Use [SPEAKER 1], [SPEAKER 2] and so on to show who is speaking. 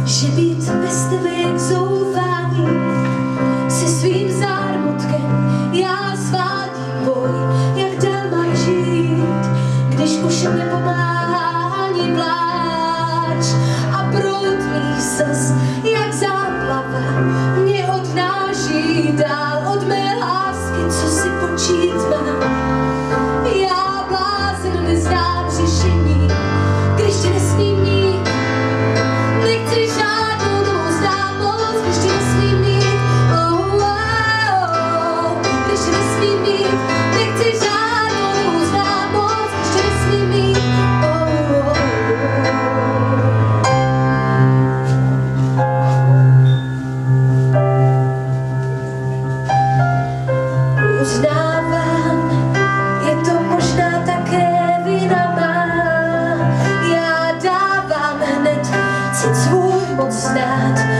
[SPEAKER 1] že být bez tebe je k zoufání. Se svým zármutkem já svádím boj, jak dál mám žít, když už nepomáhá ani pláč. A proud mých slz, jak záplava, mě odnáší dál od mé lásky, co si počít mám. Já blázen neznám řešení, když tě nesmím mít. Nechci žádnou novou známost, když tě nesmím mít. Když tě nesmím mít. Nechci žádnou novou známost, když tě nesmím mít. Uznávám, je to možná také vina má. Já dávám hned cít svůj moc znát.